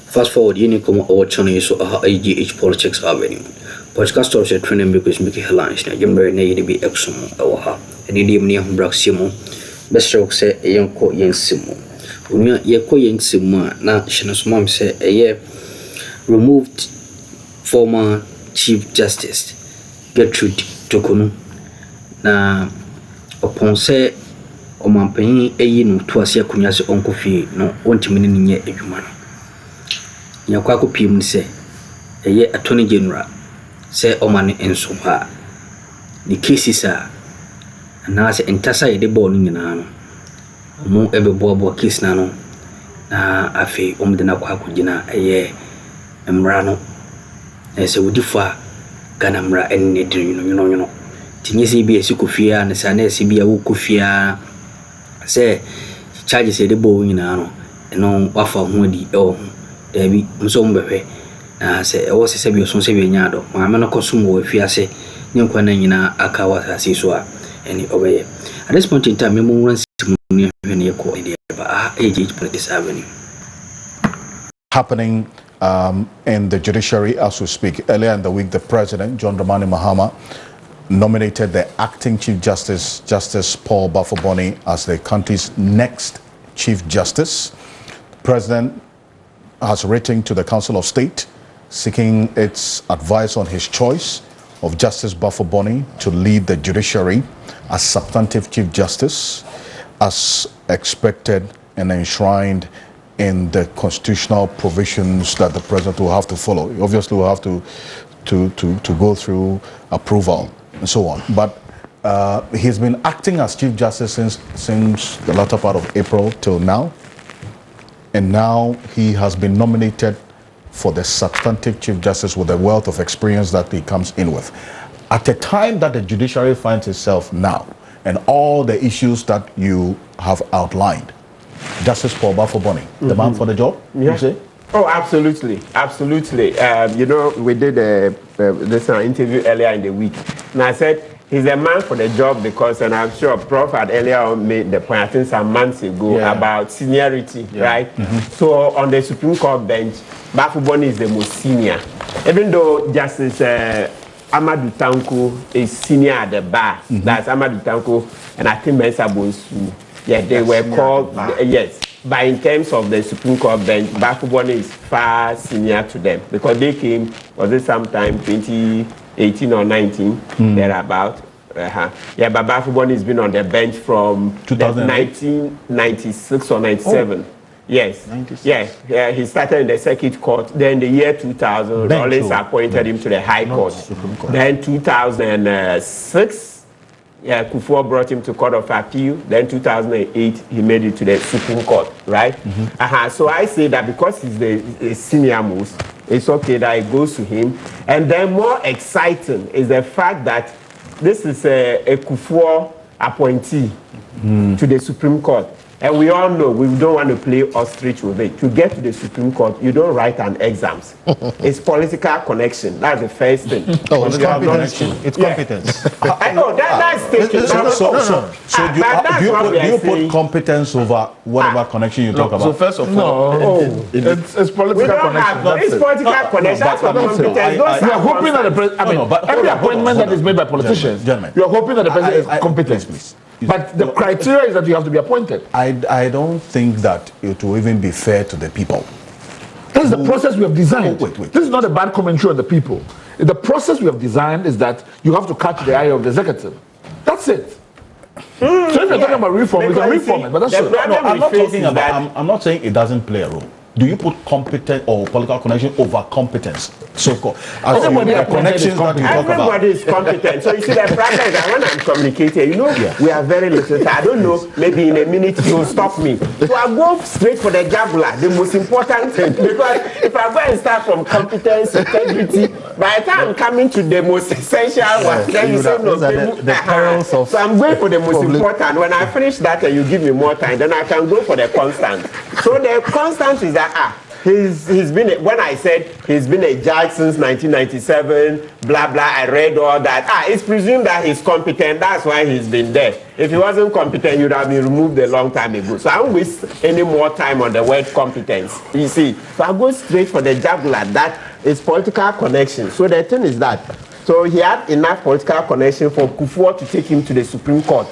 Fast forward, you need come our channel so AGH Politics Avenue. Podcast stories are trending because make headlines. Now, you're very near to be Epsom or ha. And you near Braximo. Best stroke say a young court young Simo. When you're young Simo, now Shana's mom say a year removed former Chief Justice Gertrude Torkornoo. Na upon say Omampany Ayini to Asia Kunyas Akuffo no want me in ye a human. Yakwako Pim say a year Attorney General say Oman and so far. The cases are and as entasa de born in an mo ebe bobo case nano na afe de na kwako gina a year emrano as a woodifa ganamra and you know. Tinyesi bi esikofia na sa na esibia wokofia say charges de bo nyina no eno wafa ho di e da bi nso mbehwe na say e wo se bi so se bi nya do ma me no kosum wo afiase ne nkwa na nyina aka wasase so a eni obeye at this point in time me mo ran simu ne hwe ne ko ide ba AGH Politics Avenue happening in the judiciary as we speak. Earlier in the week, the president, John Dramani Mahama, nominated the acting Chief Justice, Justice Paul Bafuboni, as the country's next Chief Justice. The president has written to the Council of State seeking its advice on his choice of Justice Bafuboni to lead the judiciary as substantive Chief Justice, as expected and enshrined in the constitutional provisions that the president will have to follow. He obviously will have to go through approval and so on. But he's been acting as Chief Justice since the latter part of April till now. And now he has been nominated for the substantive Chief Justice with the wealth of experience that he comes in with. At a time that the judiciary finds itself now, and all the issues that you have outlined, Justice Paul Bafuboni, the man for the job, you say? Oh, absolutely, absolutely. You know, we did this interview earlier in the week, and I said he's a man for the job because, and I'm sure Prof had earlier on made the point, I think some months ago, about seniority, right? So on the Supreme Court bench, Bafuboni is the most senior. Even though Justice Amadou Tanko is senior at the bar, that's Amadou Tanko, and I think Mensa Bonsu. Yeah, they were called, yes. But in terms of the Supreme Court bench, Bafuboni is far senior to them because they came, was it sometime 2018 or 19, thereabout. Yeah, but Bafuboni has been on the bench from 1996 or 97. Oh. Yes. 96. Yeah, he started in the circuit court. Then the year 2000, Rollins appointed him to the High Court. Then 2006, Akuffo brought him to Court of Appeal. Then 2008, he made it to the Supreme Court, right? So I say that because he's the senior most, it's okay that it goes to him. And then more exciting is the fact that this is a Akuffo appointee to the Supreme Court. And we all know we don't want to play ostrich with it. To get to the Supreme Court, you don't write an exams. It's political connection. That's the first thing. Oh, it's competence. It's competence. I know that's taken. Do you put competence over whatever connection you talk about? So first of all, it's political connection. It's political connection. That's what competence. You are hoping that the president. Every appointment that is made by politicians, you are hoping that the president is competent. Please. But the criteria is that you have to be appointed. I don't think that it will even be fair to the people. This is the process we have designed. Wait. This is not a bad commentary on the people. The process we have designed is that you have to catch the eye of the executive. That's it. So if you're talking about reform, we can reform it. But that's it. No, I'm not saying it doesn't play a role. Do you put competence or political connection over competence? So-called. Everybody is competent. So you see, the problem is that when I'm communicating, we are very little. I don't know, maybe in a minute you'll stop me. So I go straight for the jugular, the most important thing. Because if I go and start from competence, integrity, by the time I'm coming to the most essential one, then you say no. So I'm going for the most important. When I finish that and you give me more time, then I can go for the constant. So the constant is that he's been, when I said he's been a judge since 1997, blah, blah, I read all that. It's presumed that he's competent. That's why he's been there. If he wasn't competent, he would have been removed a long time ago. So I don't waste any more time on the word competence. You see, so I go straight for the jugular. That is political connection. So the thing is that, so he had enough political connection for Akuffo to take him to the Supreme Court.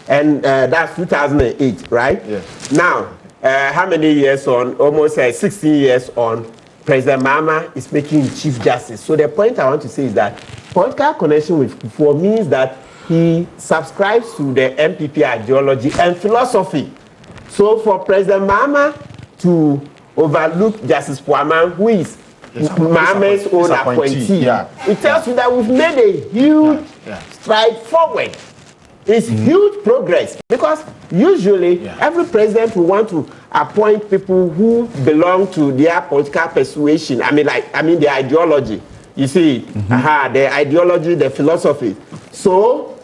And that's 2008, right? Yes. Now, how many years on? Almost 16 years on. President Mahama is making him Chief Justice. So the point I want to say is that political connection with Akuffo means that he subscribes to the MPP ideology and philosophy. So for President Mahama to overlook Justice Puaman, who is Mahama's own appointee, it tells you that we've made a huge stride forward. It's huge progress, because usually every president will want to appoint people who belong to their political persuasion. I mean the ideology. You see, the ideology, the philosophy. So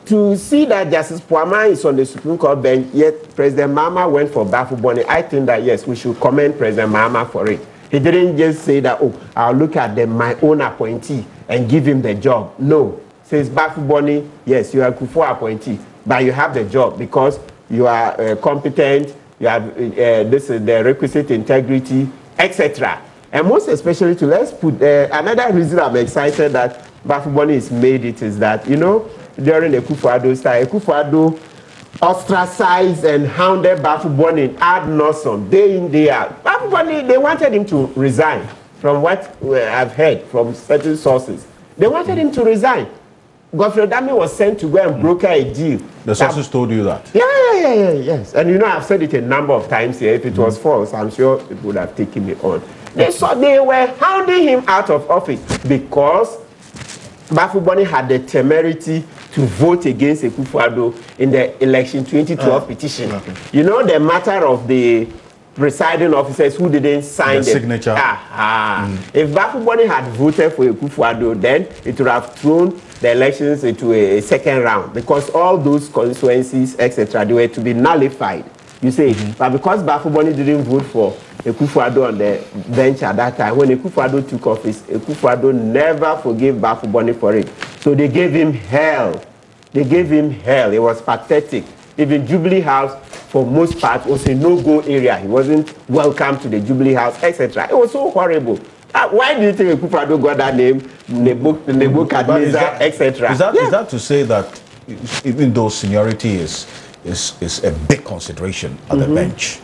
to see that Justice Puaman is on the Supreme Court bench, yet President Mahama went for Bafuboni, I think that yes, we should commend President Mahama for it. He didn't just say that, oh, I'll look at my own appointee and give him the job. No. Says Bafuboni, yes, you are Akuffo appointee, but you have the job because you are competent, you have this is the requisite integrity, etc. And most especially, to let's put another reason I'm excited that Bafuboni is made it is that, you know, during the Akuffo time, Akuffo ostracized and hounded Bafuboni ad nauseam, day in, day out. Bafuboni, they wanted him to resign, from what I've heard from certain sources. They wanted him to resign. Godfrey Dami was sent to go and broker a deal. The sources told you that? Yes. And you know, I've said it a number of times here. If it was false, I'm sure it would have taken me on. They were hounding him out of office because Bafuboni had the temerity to vote against Akuffo in the election 2012 petition. Okay. You know, the matter of the presiding officers who didn't sign the signature. If Bafuboni had voted for Akuffo, then it would have thrown the elections into a second round, because all those constituencies, etc., they were to be nullified. You see, but because Bafuboni didn't vote for Akuffo on the bench at that time, when Akuffo took office, Akuffo never forgave Bafuboni for it. So they gave him hell. It was pathetic. Even Jubilee House, for most part, was a no-go area. He wasn't welcome to the Jubilee House, etc. It was so horrible. Why do you think Akuffo got that name, Nebuchadnezzar, etc.? Is that to say that even though seniority is a big consideration at the bench,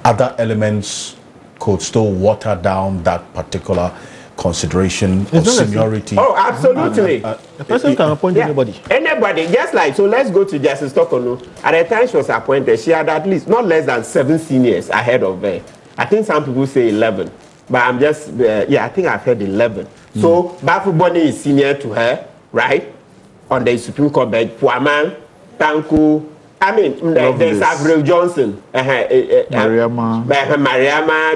other elements could still water down that particular consideration of seniority? Oh, absolutely. The person can appoint anybody. Anybody, just like, so let's go to Justice Torkornoo. At the time she was appointed, she had at least not less than 7 seniors ahead of her. I think some people say 11. But I'm just, I think I've heard 11. So Bafuboni is senior to her, right? On the Supreme Court bench. Puaman, Tanku, there's Avril Johnson, Mariama,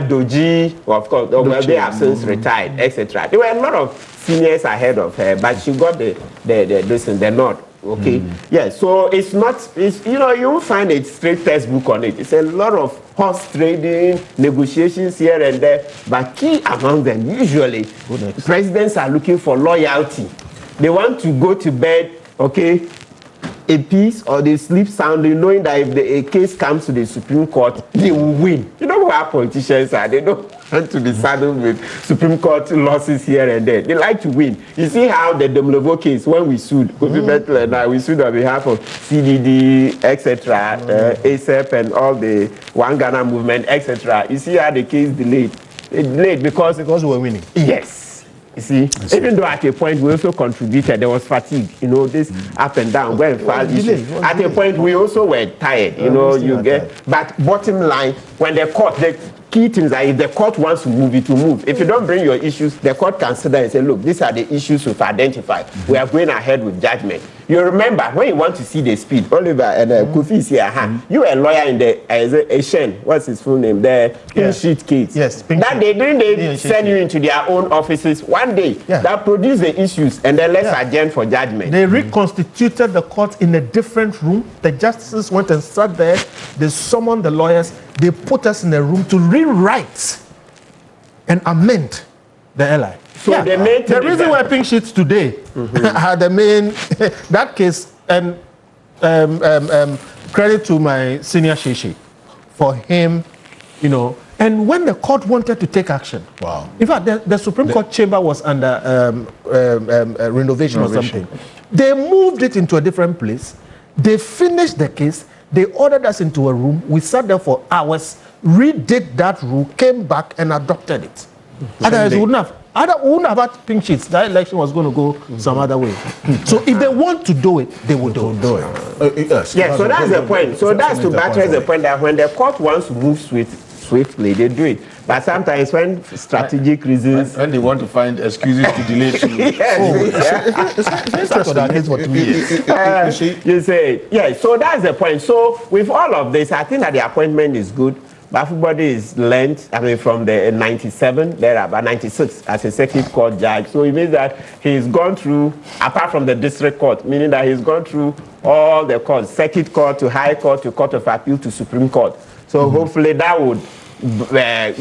Doji, of course, they have since retired, etc. There were a lot of seniors ahead of her, but she got the nod. Okay, so it's not, you won't find a straight textbook on it. It's a lot of horse trading, negotiations here and there, but key among them, usually, presidents are looking for loyalty. They want to go to bed, okay, in peace, or they sleep soundly, knowing that if a case comes to the Supreme Court, they will win. You know what our politicians are? They don't want to be saddled with Supreme Court losses here and there. They like to win. You see how the Demlevo case, when we sued, Kofi Bentle and I, we sued on behalf of CDD, etc., ASEP, and all the One Ghana movement, etc. You see how the case delayed. It delayed because we were winning. Yes. You see, even though at a point we also contributed, there was fatigue, this up and down, at a point we also were tired, but bottom line, when the court, the key things are if the court wants to move, it will move. If you don't bring your issues, the court can sit there and say, look, these are the issues we've identified. We are going ahead with judgment. You remember when you want to see the speed, Oliver and Kofi is here. You were a lawyer in the Asian, what's his full name? The pink sheet case. Yes, that they send you into their own offices one day that produce the issues and then let's adjourn for judgment. They reconstituted the court in a different room. The justices went and sat there. They summoned the lawyers. They put us in a room to rewrite and amend the LI. So the reason why pink sheets today had the main that case, and credit to my senior Shishi for him, you know. And when the court wanted to take action, in fact, the Supreme Court chamber was under renovation or something. They moved it into a different place. They finished the case. They ordered us into a room. We sat there for hours, redid that rule, came back and adopted it. Otherwise, we wouldn't have had pink sheets. That election was going to go some other way. So if they want to do it, they will do it. Yes. Yeah, so that's the point. So that's to buttress the point that when the court wants to move swiftly, they do it. But sometimes when strategic reasons... When they want to find excuses to delay too. You say, yeah, so that's the point. So with all of this, I think that the appointment is good. Bafuboni is learned, from the 97, there about 96 as a circuit court judge. So it means that he's gone through, apart from the district court, meaning that he's gone through all the courts, circuit court to high court to court of appeal to Supreme Court. So hopefully that would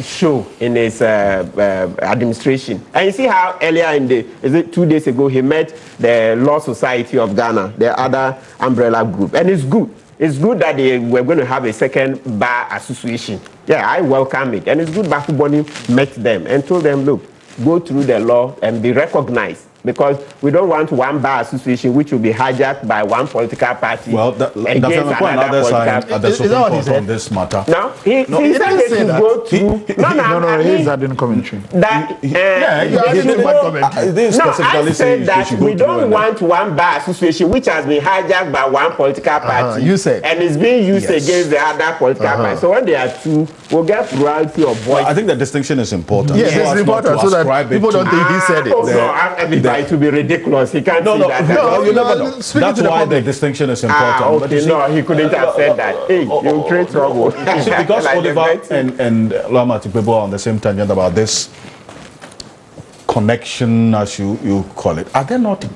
show in his administration. And you see how earlier in the, 2 days ago, he met the Law Society of Ghana, the other umbrella group. And it's good. It's good that they were going to have a second bar association. Yeah, I welcome it. And it's good Bafuboni met them and told them, look, go through the law and be recognized. Because we don't want one bar association which will be hijacked by one political party. Well, that's the point. Other side at the Supreme Court on this matter. No, he said to go through. No, he's adding commentary. I said that we don't want one bar association which has been hijacked by one political party. You said. And is being used against the other political party. So when there are two, we'll get plurality of voice. Well, I think the distinction is important. Yes, it's important so that people don't think he said it. It will be ridiculous. He can't say that. No, you never know. That's why the distinction is important. Okay, no, he couldn't have said that. Hey, you create trouble. Because Oliver and Lama Tikbebo are on the same tangent about this connection, as you call it. Are there not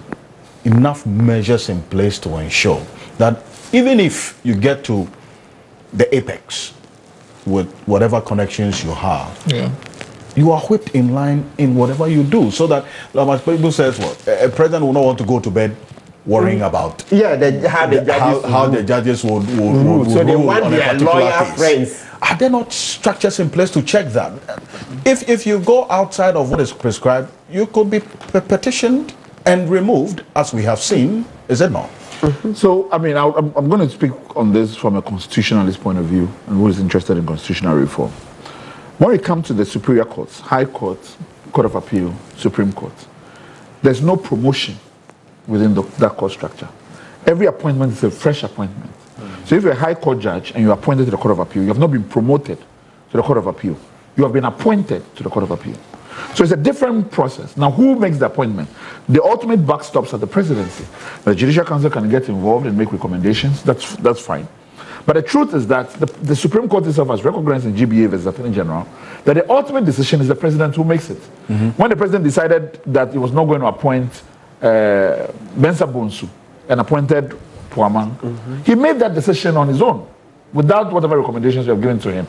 enough measures in place to ensure that even if you get to the apex with whatever connections you have, you are whipped in line in whatever you do, so that, like people says, a president will not want to go to bed worrying about how the judges would so they want their lawyer friends. Are there not structures in place to check that? If you go outside of what is prescribed, you could be petitioned and removed, as we have seen, is it not? So, I'm going to speak on this from a constitutionalist point of view, and who is interested in constitutional reform. When it comes to the superior courts, high courts, court of appeal, Supreme Court, there's no promotion within that court structure. Every appointment is a fresh appointment. So if you're a high court judge and you're appointed to the court of appeal, you have not been promoted to the court of appeal. You have been appointed to the court of appeal. So it's a different process. Now, who makes the appointment? The ultimate buck stops at the presidency. The Judicial Council can get involved and make recommendations. That's fine. But the truth is that the Supreme Court itself has recognized in GBA as Attorney General that the ultimate decision is the president who makes it. When the president decided that he was not going to appoint Bensa Bonsu and appointed Puamang, he made that decision on his own without whatever recommendations you have given to him.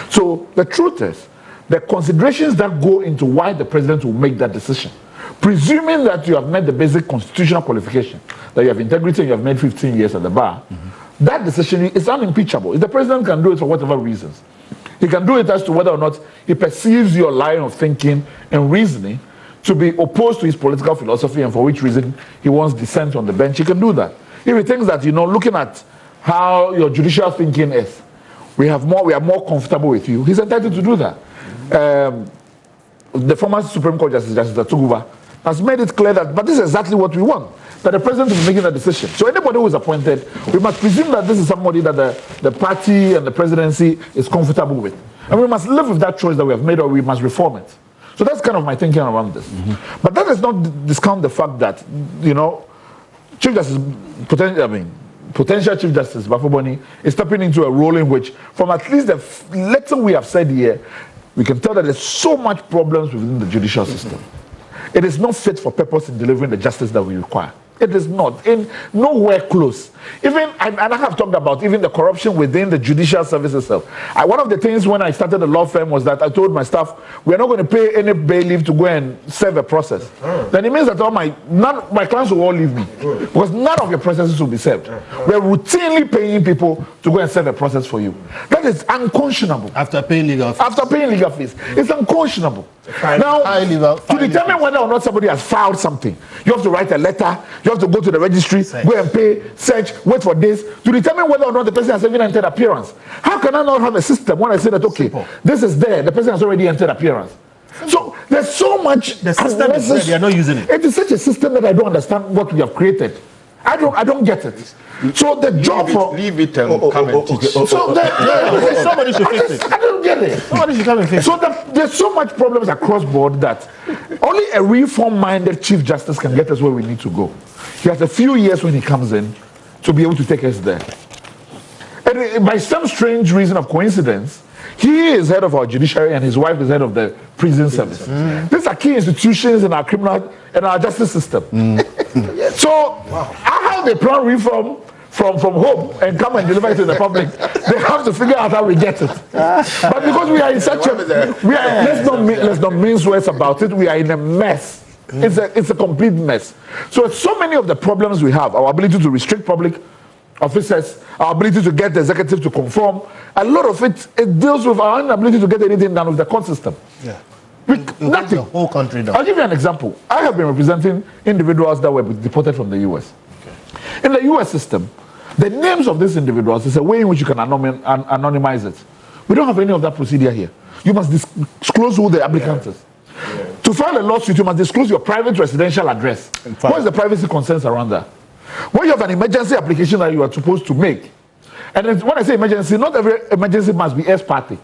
So the truth is, the considerations that go into why the president will make that decision, presuming that you have met the basic constitutional qualification, that you have integrity and you have made 15 years at the bar, that decision is unimpeachable. If the president can do it for whatever reasons, he can do it as to whether or not he perceives your line of thinking and reasoning to be opposed to his political philosophy and for which reason he wants dissent on the bench, he can do that. If he thinks that, looking at how your judicial thinking is, we are more comfortable with you, he's entitled to do that. The former Supreme Court Justice Atuguba has made it clear that, but this is exactly what we want, that the president is making a decision. So anybody who is appointed, we must presume that this is somebody that the party and the presidency is comfortable with. And we must live with that choice that we have made, or we must reform it. So that's kind of my thinking around this. But that does not discount the fact that, Chief Justice, potential Chief Justice Bafuboni is stepping into a role in which, from at least the little we have said here, we can tell that there's so much problems within the judicial system. It is not fit for purpose in delivering the justice that we require. It is not, in nowhere close. Even, and I have talked about even the corruption within the judicial service itself. One of the things when I started the law firm was that I told my staff, we're not going to pay any bailiff to go and serve a process. Then it means that my clients will all leave me. Because none of your processes will be served. We're routinely paying people to go and serve a process for you. That is unconscionable. After paying legal fees. After paying legal fees. It's unconscionable. Now, to determine whether or not somebody has filed something, you have to write a letter, you have to go to the registry, go and pay, search, wait for this, to determine whether or not the person has even entered appearance. How can I not have a system when I say that, okay, this is there, the person has already entered appearance? So there's so much. The system is there, they are not using it. It is such a system that I don't understand what we have created. I don't get it. So the job for leave it and come and teach. So somebody should fix it. I don't get it. Somebody should come and fix it. So there's so much problems across board that only a reform-minded Chief Justice can get us where we need to go. He has a few years when he comes in to be able to take us there. And by some strange reason of coincidence, he is head of our judiciary and his wife is head of the prison service. These are key institutions in our criminal and our justice system. So how they plan reform from home and come and deliver it to the public, they have to figure out how we get it. But because we are in such a, let's not mince words about it, we are in a mess. It's a complete mess. So many of the problems we have, our ability to restrict public officers, our ability to get the executive to conform, a lot of it deals with our inability to get anything done with the court system. Yeah. Nothing. The whole country down. I'll give you an example. I have been representing individuals that were deported from the US. Okay. In the US system, the names of these individuals is a way in which you can anonymize it. We don't have any of that procedure here. You must disclose who the applicant is. Yeah. To file a lawsuit, you must disclose your private residential address. What is the privacy concerns around that? When you have an emergency application that you are supposed to make, and when I say emergency, not every emergency must be ex parte.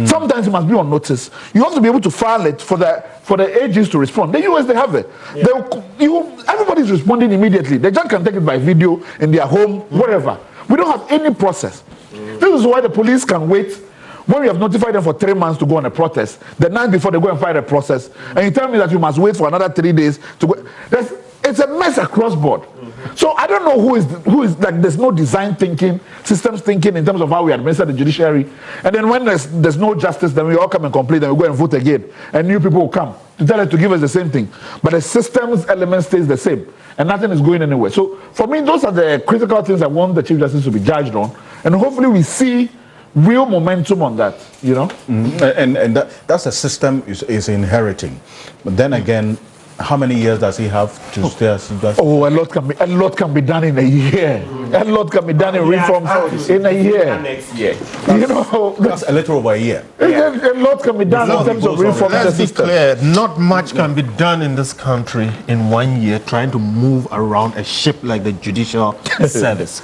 Sometimes it must be on notice. You have to be able to file it for the agents to respond. The US, they have it. Everybody's responding immediately. The judge can take it by video in their home, whatever. We don't have any process. This is why the police can wait. When we have notified them for 3 months to go on a protest, the night before they go and file a process, and you tell me that you must wait for another 3 days to go. It's a mess across board. So I don't know who is like, there's no design thinking, systems thinking in terms of how we administer the judiciary. And then when there's no justice, then we all come and complain, then we go and vote again. And new people will come to tell us to give us the same thing. But the system's element stays the same. And nothing is going anywhere. So for me, those are the critical things I want the Chief Justice to be judged on. And hopefully we see real momentum on that, you know? And that's a system is inheriting. But then again, how many years does he have to stay as Chief Justice? Oh, a lot can be done in a year. A lot can be done in reforms in a year. Next year. You know, That's a little over a year. a lot can be done in terms of reform in the Let's be system. clear, not much can be done in this country in 1 year trying to move around a ship like the judicial service.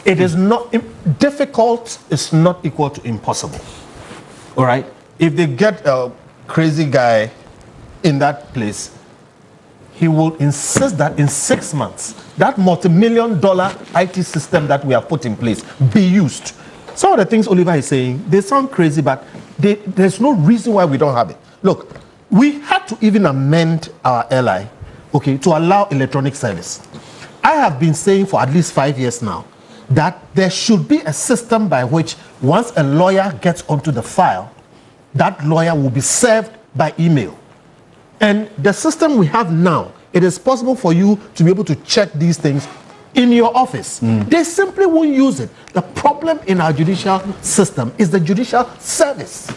It is not difficult, it's not equal to impossible. All right? If they get a crazy guy in that place, he will insist that in 6 months, that multi-million-dollar IT system that we have put in place be used. Some of the things Oliver is saying, they sound crazy, but there's no reason why we don't have it. Look, we had to even amend our LI, okay, to allow electronic service. I have been saying for at least 5 years now that there should be a system by which once a lawyer gets onto the file, that lawyer will be served by email. And the system we have now, it is possible for you to be able to check these things in your office. They simply won't use it. The problem in our judicial system is the judicial service.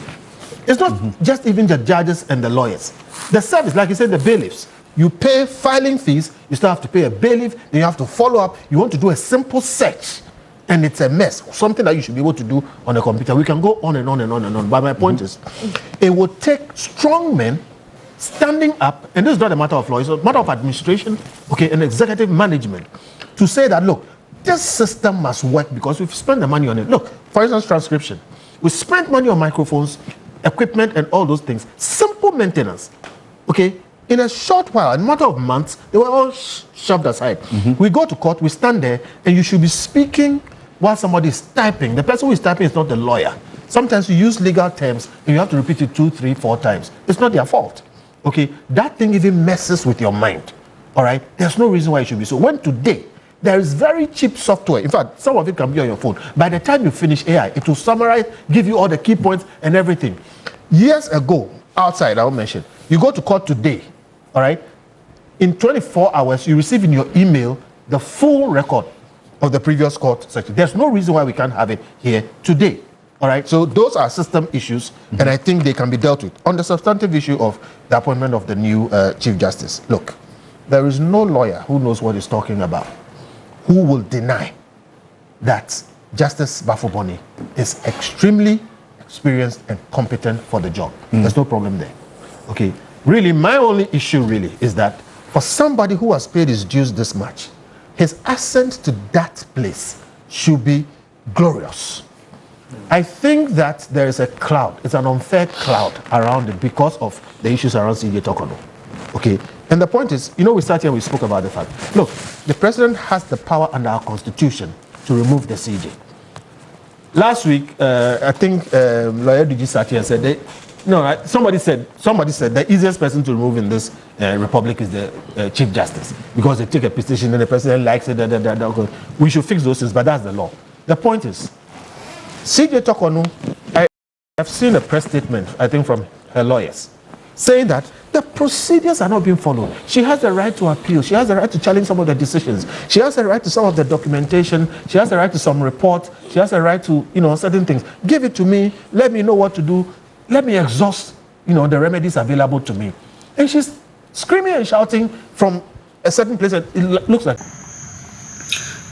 It's not just even the judges and the lawyers. The service, like you said, the bailiffs. You pay filing fees, you still have to pay a bailiff, then you have to follow up. You want to do a simple search, and it's a mess. Something that you should be able to do on a computer. We can go on and on and on and on. But my point is, it will take strong men standing up, and this is not a matter of law, it's a matter of administration, okay, and executive management, to say that, look, this system must work because we've spent the money on it. Look, for instance, transcription. We spent money on microphones, equipment, and all those things. Simple maintenance, okay? In a short while, in a matter of months, they were all shoved aside. We go to court, we stand there, and you should be speaking while somebody is typing. The person who is typing is not the lawyer. Sometimes you use legal terms, and you have to repeat it 2, 3, 4 times. It's not their fault. Okay? That thing even messes with your mind. All right? There's no reason why it should be so. When today, there is very cheap software. In fact, some of it can be on your phone. By the time you finish AI, it will summarize, give you all the key points and everything. Years ago, outside, I will mention, you go to court today, all right? In 24 hours, you receive in your email the full record of the previous court section. There's no reason why we can't have it here today, all right? So those are system issues, and I think they can be dealt with. On the substantive issue of the appointment of the new Chief Justice, look, there is no lawyer who knows what he's talking about who will deny that Justice Bafuboni is extremely experienced and competent for the job. There's no problem there. Okay. Really, my only issue really is that for somebody who has paid his dues this much, his ascent to that place should be glorious. I think that there is a cloud, it's an unfair cloud around it because of the issues around CJ Torkornoo. Okay. And the point is, you know, we sat here and we spoke about the fact. Look, the president has the power under our constitution to remove the CJ. Last week, I think lawyer Digi sat here and said, somebody said the easiest person to remove in this republic is the Chief Justice because they take a petition and the president likes it. We should fix those things, but that's the law. The point is, CJ Torkornoo, I have seen a press statement, I think, from her lawyers, saying that the procedures are not being followed. She has the right to appeal. She has the right to challenge some of the decisions. She has the right to some of the documentation. She has the right to some report. She has the right to, certain things. Give it to me. Let me know what to do. Let me exhaust, the remedies available to me. And she's screaming and shouting from a certain place. It looks like.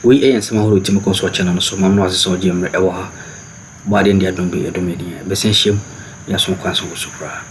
We ain't some who to make us watch and so Mamma was so Jim Ewa. Why didn't they don't be a dominion? Bessenshim, yes, some council supra.